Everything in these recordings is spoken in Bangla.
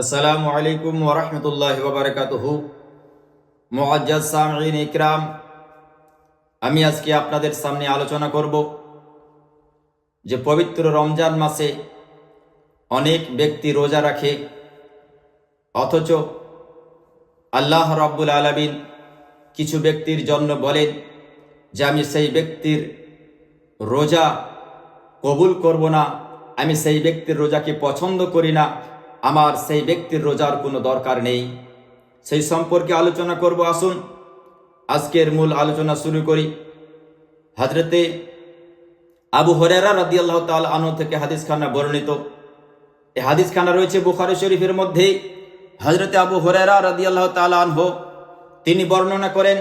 আসসালামু আলাইকুম ওয়া রাহমাতুল্লাহি ওয়া বারাকাতুহু। মুআজ্জাজ সামিঈন ইকরাম, আমি আজকে আপনাদের সামনে আলোচনা করব যে পবিত্র রমজান মাসে অনেক ব্যক্তি রোজা রাখে, অথচ আল্লাহ রাব্বুল আলামিন কিছু ব্যক্তির জন্য বলেন যে আমি সেই ব্যক্তির রোজা কবুল করব না, আমি সেই ব্যক্তির রোজাকে পছন্দ করি না, আমার সেই ব্যক্তির রোজার কোনো দরকার নেই। সেই সম্পর্কে আলোচনা করব। আসুন আজকের মূল আলোচনা শুরু করি। হযরতে আবু হুরায়রা রাদিয়াল্লাহু তাআলা আনহু থেকে হাদিসখানা বর্ণিত। এই হাদিসখানা রয়েছে বুখারী শরীফের মধ্যে। হযরতে আবু হুরায়রা রাদিয়াল্লাহু তাআলা আনহু তিনি বর্ণনা করেন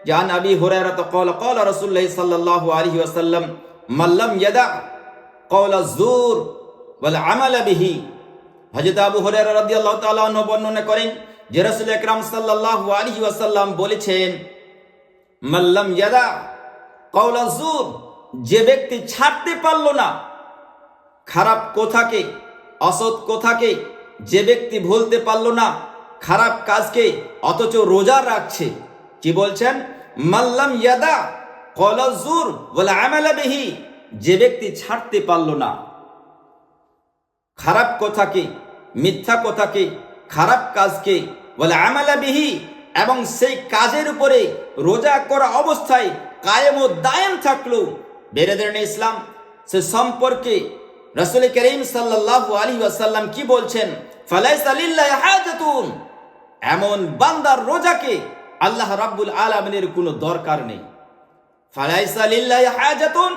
যে আন আবি হুরায়রা ক্বালা ক্বালা রাসূলুল্লাহ সাল্লাল্লাহু আলাইহি ওয়াসাল্লাম মান লাম ইয়াদা ক্বাওলা যুর ওয়াল আমালা বিহি। হযরত আবু হুরায়রা রাদিয়াল্লাহু তাআলা আনহু বর্ণনা করেন যে রাসূল আকরাম সাল্লাল্লাহু আলাইহি ওয়াসাল্লাম বলেছেন, মান লাম ইয়াদা ক্বাওলা যুর, যে ব্যক্তি ছাড়তে পারল না খারাপ কথাকে, অসৎ কথাকে, যে ব্যক্তি ভুলতে পারল না খারাপ কাজকে, অথচ রোজা রাখছে। কি বলছেন? মান লাম ইয়াদা ক্বাওলা যুর ওয়াল আমালা বিহি, যে ব্যক্তি ছাড়তে পারল না খারাপ কথাকে, মিথ্যা কথাকে, খারাপ কাজকে, ওয়াল আমালা বিহি, এবং সেই কাজের উপরে রোজা করা অবস্থায় কায়েম ও দায়েম থাকলো। বেরাদারান ইসলাম, সে সম্পর্কে রাসূল করিম সাল্লাল্লাহু আলাইহি ওয়াসাল্লাম কি বলছেন? ফালাইসা লিল্লাহি হাজাতুন, এমন বান্দার রোজাকে আল্লাহ রাব্বুল আলামিনের কোনো দরকার নেই। ফালাইসা লিল্লাহি হাজাতুন,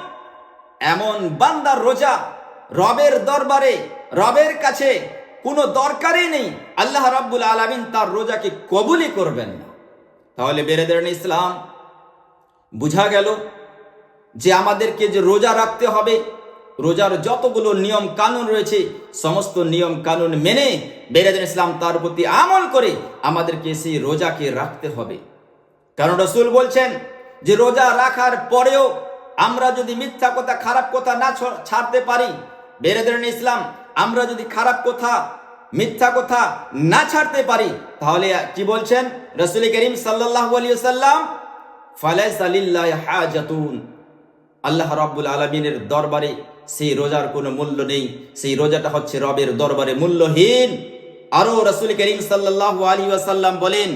এমন বান্দার রোজা রবের দরবারে, রবের কাছে কোনো দরকারই নেই। আল্লাহ রাব্বুল আলামিন তার রোজাকে কবুলই করবেন না। তাহলে বেরাদারান ইসলাম, বুঝা গেল যে আমাদেরকে যে রোজা রাখতে হবে, রোজার যতগুলো নিয়ম কানুন রয়েছে সমস্ত নিয়ম কানুন মেনে বেরাদারান ইসলাম তার প্রতি আমল করে আমাদেরকে সেই রোজাকে রাখতে হবে। কারণ রাসূল বলছেন যে রোজা রাখার পরেও আমরা যদি মিথ্যা কথা, খারাপ কথা না ছাড়তে পারি, বেরাদারান ইসলাম, আমরা যদি খারাপ কথা, মিথ্যা কথা না ছাড়তে পারি, তাহলে কি বলছেন রাসূল করিম সাল্লাল্লাহু আলাইহি ওয়াসাল্লাম? ফালাইসা লিল্লাহি হাজাতুন, আল্লাহ রাব্বুল আলামিনের দরবারে সেই রোজার কোনো মূল্য নেই, সেই রোজাটা হচ্ছে রবের দরবারে মূল্যহীন। আরো রাসূল করিম সাল্লাল্লাহু আলাইহি ওয়াসাল্লাম বলেন,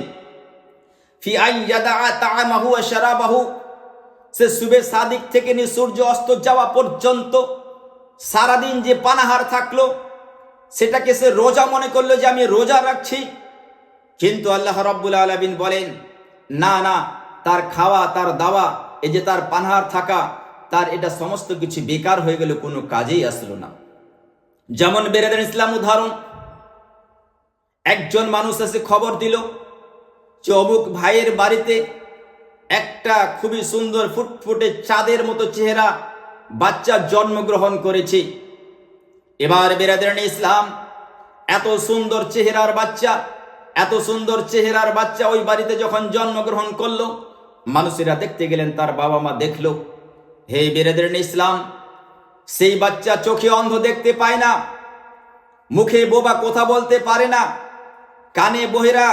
ফি আন ইয়াদা তাআমাহু ওয়া শারাবাহু, সে সুবে সাদিক থেকে নিয়ে সূর্য অস্ত যাওয়া পর্যন্ত সারাদিন যে পানাহার থাকলো সেটাকে সে রোজা মনে করলো যে আমি রোজা রাখছি। কিন্তু আল্লাহ রাব্বুল আলামিন বলেন, না না, তার খাওয়া, তার দাওয়া, এই যে তার পানাহার থাকা, তার এটা সমস্ত কিছু বেকার হয়ে গেল, কোনো কাজেই আসলো না। যেমন বেরাদারান ইসলাম উদাহরণ, একজন মানুষ এসে খবর দিল যে অমুক ভাইয়ের বাড়িতে একটা খুবই সুন্দর ফুটফুটে চাঁদের মতো চেহারা বাচ্চা জন্মগ্রহণ করেছে। এবার বেরাদারান ইসলাম, এত সুন্দর চেহারার বাচ্চা, এত সুন্দর চেহারার বাচ্চা ওই বাড়িতে যখন জন্মগ্রহণ করলো, মানুষেরা দেখতে গেলেন, তার বাবা মা দেখলো। হে বেরাদারান ইসলাম, সেই বাচ্চা চোখে অন্ধ, দেখতে পায় না, মুখে বোবা, কথা বলতে পারে না, কানে বহিরা,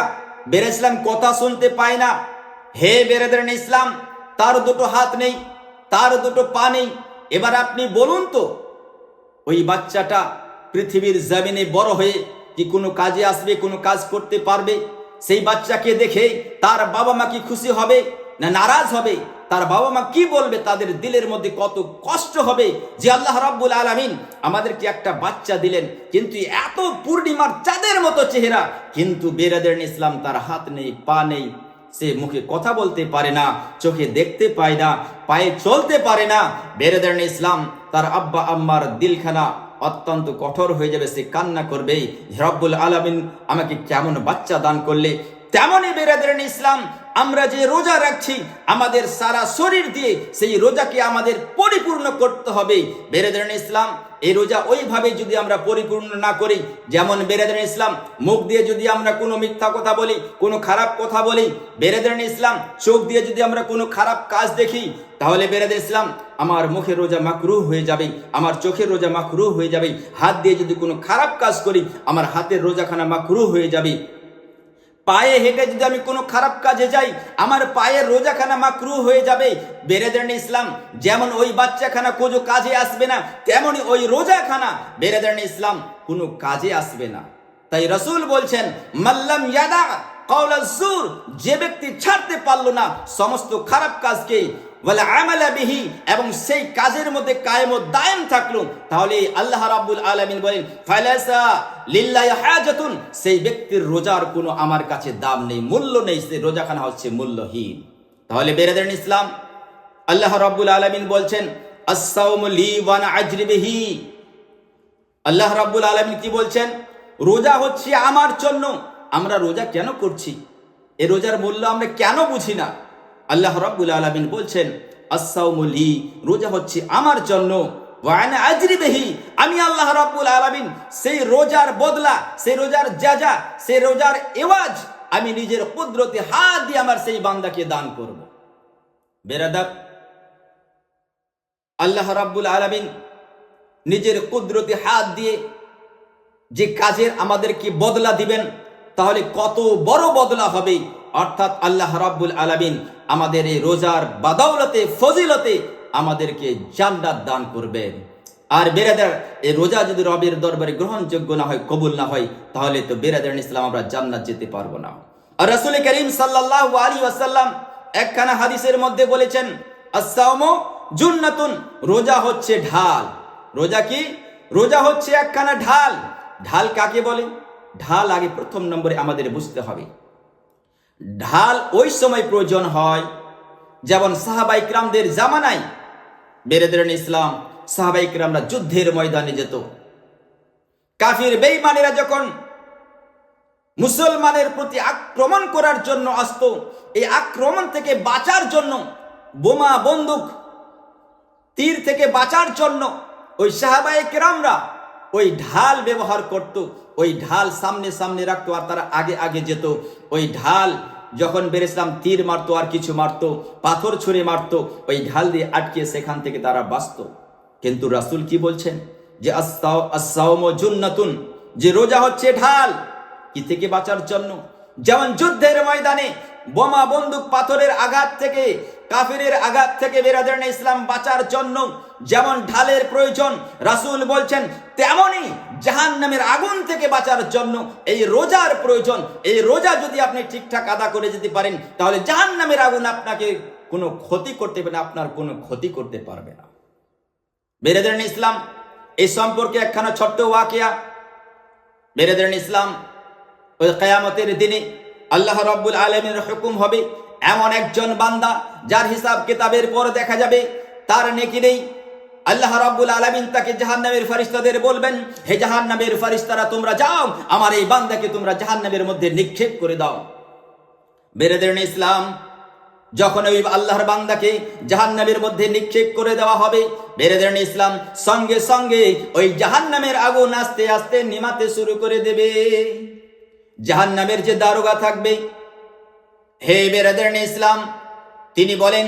বেরাদারান ইসলাম কথা শুনতে পায় না। হে বেরাদারান ইসলাম, তার দুটো হাত নেই, তার দুটো পা নেই। এবার আপনি বলুন তো, ওই বাচ্চাটা পৃথিবীর জমিনে বড় হয়ে কি কোনো কাজে আসবে, কোনো কাজ করতে পারবে? সেই বাচ্চাকে দেখে তার বাবা মা কি খুশি হবে না নারাজ হবে? তার বাবা মা কি বলবে? তাদের দিলের মধ্যে কত কষ্ট হবে যে আল্লাহ রাব্বুল আলামিন আমাদেরকে একটা বাচ্চা দিলেন, কিন্তু এত পূর্ণিমার চাঁদের মতো চেহারা, কিন্তু বেরাদারান ইসলাম তার হাত নেই, পা নেই, সে মুখে কথা বলতে পারে না, চোখে দেখতে পায় না, পায়ে চলতে পারে না। বেরাদারান ইসলাম, তার আব্বা আম্মার দিলখানা অত্যন্ত কঠোর হয়ে যাবে, সে কান্না করবে, রব্বুল আলামিন আমাকে কেমন বাচ্চা দান করলে। তেমনই বেরাদারান ইসলাম, আমরা যে রোজা রাখছি আমাদের সারা শরীর দিয়ে সেই রোজাকে আমাদের পরিপূর্ণ করতে হবে। বেরেদান ইসলাম, এই রোজা ওইভাবে যদি আমরা পরিপূর্ণ না করি, যেমন বেরেদান ইসলাম মুখ দিয়ে যদি আমরা কোনো মিথ্যা কথা বলি, কোনো খারাপ কথা বলি, বেরেদান ইসলাম চোখ দিয়ে যদি আমরা কোনো খারাপ কাজ দেখি, তাহলে বেরেদান ইসলাম আমার মুখের রোজা মাকরুহ হয়ে যাবে, আমার চোখের রোজা মাকরুহ হয়ে যাবে। হাত দিয়ে যদি কোনো খারাপ কাজ করি আমার হাতের রোজাখানা মাকরুহ হয়ে যাবে। পায়ে হেঁটে যদি আমি কোনো খারাপ কাজে যাই আমার পায়ের রোজাখানা মাকরুহ হয়ে যাবে। বেরেদান ইসলাম যেমন ওই বাচ্চাখানা কোনো কাজে আসবে না, তেমনই ওই রোজাখানা বেরেদান ইসলাম কোনো কাজে আসবে না। তাই রাসূল বলছেন, মাল্লাম ইয়াদা কাওলাজ জুর, যে ব্যক্তি ছাড়তে পারলো না সমস্ত খারাপ কাজকে, ওয়ালা আমালা বিহি, এবং সেই কাজের মধ্যে কায়েম ও দায়েম থাকলো, তাহলে আল্লাহ রাব্বুল আলামিন বলেন ফালাসা লিল্লাহি হাজাতুন, সেই ব্যক্তির রোজার কোনো আমার কাছে দাম নেই, মূল্য নেই, সেই রোজাখানা হচ্ছে মূল্যহীন। তাহলে বেরাদান ইসলাম আল্লাহ রাব্বুল আলামিন বলছেন আস-সাওমু লি ওয়া আনা আজরি বিহি। আল্লাহ রাব্বুল আলামিন কি বলছেন? রোজা হচ্ছে আমার জন্য। আমরা রোজা কেন করছি? এই রোজার মূল্য আমরা কেন বুঝি না? আল্লাহ রাব্বুল আলামিন বলছেন আস-সাওমু লি, রোজা হচ্ছে আমার জন্য, ওয়া আনা আজরি বিহি, আমি আল্লাহ রাব্বুল আলামিন সেই রোজার বদলা, সেই রোজার জাযা, সেই রোজার এওয়াজ আমি নিজের কুদরতে হাত দিয়ে আমার সেই বান্দাকে দান করব। বেরাদার, আল্লাহ রাব্বুল আলামিন নিজের কুদরতে হাত দিয়ে যে কাজের আমাদেরকে বদলা দিবেন, তাহলে কত বড় বদলা হবে। অর্থাৎ আল্লাহ রাব্বুল আলামিন আমাদের এই রোজার বাদৌলতে, ফজিলতে আমাদেরকে জান্নাত দান করবেন। আর বেরাদার, এই রোজা যদি রবের দরবারে গ্রহণযোগ্য না হয়, কবুল না হয়, তাহলে তো বেরাদার ইসলাম আমরা জান্নাত যেতে পারবো না। আর রাসূল করিম সাল্লাল্লাহু আলাইহি ওয়াসাল্লাম একখানা হাদিসের মধ্যে বলেছেন আস-সাওমু জুন্নাতুন, রোজা হচ্ছে ঢাল। রোজা কি? রোজা হচ্ছে একখানা ঢাল। ঢাল কাকে বলে? ঢাল আগে প্রথম নম্বরে আমাদের বুঝতে হবে। ঢাল ওই সময় প্রয়োজন হয় যেমন সাহাবা ইকরামদের জামানায় বেরাদান ইসলাম সাহাবা ইকরামরা যুদ্ধের ময়দানে যেত। কাফির বেঈমানেরা যখন মুসলমানের প্রতি আক্রমণ করার জন্য আসতো, এই আক্রমণ থেকে বাঁচার জন্য, বোমা বন্দুক তীর থেকে বাঁচার জন্য ওই সাহাবায়ে কেরামরা ওই ঢাল ব্যবহার করত। ওই ঢাল সামনে সামনে রাখতো আর তারা আগে আগে যেত। ওই ঢাল যখন বেরেছিলাম তীর মারতো আর কিছু মারতো, পাথর ছুঁড়ে মারতো, ওই ঢাল দিয়ে আটকে সেখান থেকে তারা বাঁচত। কিন্তু রাসূল কি বলছেন? যে আস-সাওমু জুন্নাতুন, যে রোজা হচ্ছে ঢাল। কি থেকে বাঁচার জন্য? যেমন যুদ্ধের ময়দানে বোমা বন্দুক পাথরের আঘাত থেকে, কাফিরের আঘাত থেকে বেরাদান ইসলাম বাঁচার জন্য যেমন ঢালের প্রয়োজন, রাসূল বলছেন তেমনি জাহান্নামের আগুন থেকে বাঁচার জন্য এই রোজার প্রয়োজন। এই রোজা যদি আপনি ঠিকঠাক আদা করে যেতে পারেন, তাহলে জাহান্নামের আগুন আপনাকে কোনো ক্ষতি করতে পারবে না, আপনার কোনো ক্ষতি করতে পারবে না। বেরাদান ইসলাম এই সম্পর্কে একখানা ছোট্ট ওয়াকিয়া। বেরাদান ইসলাম ওই কিয়ামতের দিনে আল্লাহ রাব্বুল আলামিনের হুকুম হবে, এমন একজন বান্দা যার হিসাব কিতাবের পর দেখা যাবে তার নেকি নেই। আল্লাহ রাব্বুল আলামিন তাকে জাহান্নামের ফেরেশতাদের বলবেন, হে জাহান্নামের ফেরেশতারা তোমরা যাও, আমার এই বান্দাকে তোমরা জাহান্নামের মধ্যে নিক্ষেপ করে দাও। বেরাদান ইসলাম যখন ওই আল্লাহর বান্দাকে জাহান্নামের মধ্যে নিক্ষেপ করে দেওয়া হবে, বেরাদান ইসলাম সঙ্গে সঙ্গে ওই জাহান্নামের আগুন আস্তে আস্তে নিমাতে শুরু করে দেবে। জাহান্নামের যে দারোগা থাকবে, হে বেরাদান ইসলাম, তিনি বলেন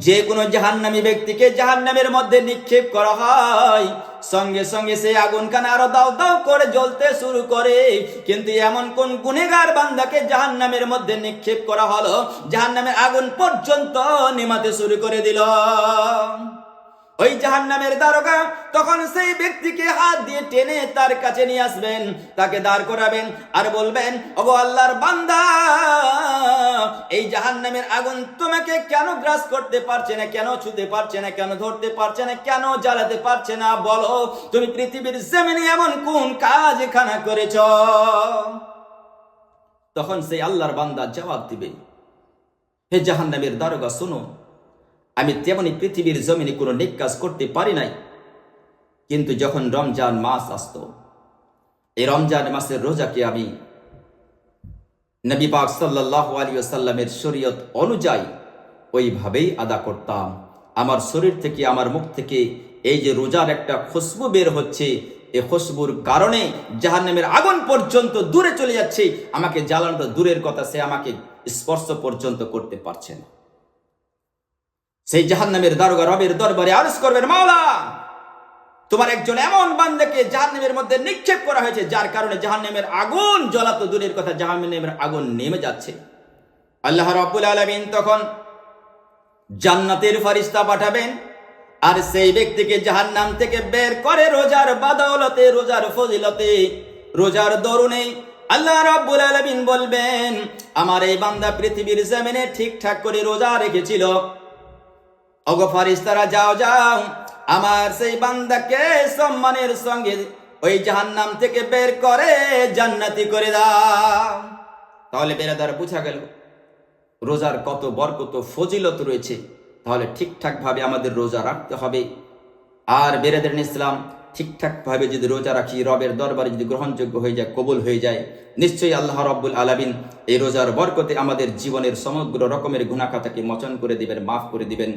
যে কোনো জাহান্নামী ব্যক্তিকে জাহান্নামের মধ্যে নিক্ষেপ করা হয়, সঙ্গে সঙ্গে সেই আগুনখানা আরো দাও দাও করে জ্বলতে শুরু করে। কিন্তু এমন কোন গুনেগার বান্দাকে জাহান্নামের মধ্যে নিক্ষেপ করা হলো, জাহান্নামের আগুন পর্যন্ত নিমাতে শুরু করে দিল। ওই জাহান্নামের দারোগা তখন সেই ব্যক্তিকে হাত দিয়ে টেনে তার কাছে নিয়ে আসবেন, তাকে দাঁড় করাবেন আর বলবেন, ওগো আল্লাহর বান্দা, এই জাহান্নামের আগুন তোমাকে কেন গ্রাস করতে পারছে না, কেন ছুঁতে পারছে না, কেন ধরতে পারছে না, কেন জ্বালাতে পারছে না? বলো, তুমি পৃথিবীর জমিনে এমন কোন কাজ এখানে করেছ? তখন সেই আল্লাহর বান্দা জবাব দিবে, হে জাহান্নামের দারোগা শোনো, আমি তেমনি পৃথিবীর জমিনে কোনো নেক কাজ করতে পারি নাই, কিন্তু যখন রমজান মাস আসতো, এই রমজান মাসের রোজাকে আমি নবী পাক সাল্লাল্লাহু আলাইহি ওয়াসাল্লামের শরীয়ত অনুযায়ী ওইভাবেই আদা করতাম। আমার শরীর থেকে, আমার মুখ থেকে এই যে রোজার একটা খুশবু বের হচ্ছে, এই খুশবুর কারণে জাহান্নামের আগুন পর্যন্ত দূরে চলে যাচ্ছে। আমাকে জ্বালানো তো দূরের কথা, সে আমাকে স্পর্শ পর্যন্ত করতে পারছে না। সেই জাহান্নামের দারোগা রবের দরবারে আরজ করবেন, মাওলা তোমার একজন এমন বান্দাকে জাহান্নামের মধ্যে নিক্ষেপ করা হয়েছে, যার কারণে জাহান্নামের আগুন জ্বলা তো দূরের কথা, জাহান্নামের আগুন নেমে যাচ্ছে। আল্লাহ রাব্বুল আলামিন তখন জান্নাতের ফেরেশতা পাঠাবেন, আর সেই ব্যক্তিকে জাহান্নাম থেকে বের করে রোজার বাদৌলতে, রোজার ফজিলতে, রোজার দরুনে আল্লাহ রাব্বুল আলামিন বলবেন, আমার এই বান্দা পৃথিবীর জমিনে ঠিকঠাক করে রোজা রেখেছিল, ওগো ফেরেশতারা যাও যাও, আমার সেই বান্দাকে সম্মানের সঙ্গে ওই জাহান্নাম থেকে বের করে জান্নাতি করে দাও। তাহলে বেরাদার বুঝা গেল রোজার কত বরকত ফজিলত রয়েছে। তাহলে ঠিকঠাক ভাবে আমাদের রোজা রাখতে হবে। আর বেরাদার ইসলাম, ঠিকঠাক ভাবে যদি রোজা রাখি, রবের দরবারে যদি গ্রহণযোগ্য হয়ে যায়, কবুল হয়ে যায়, নিশ্চয়ই আল্লাহ রাব্বুল আলামিন এই রোজার বরকতে আমাদের জীবনের সমগ্র রকমের গুনাহ খাতাকে মোচন করে দিবেন, মাফ করে দিবেন।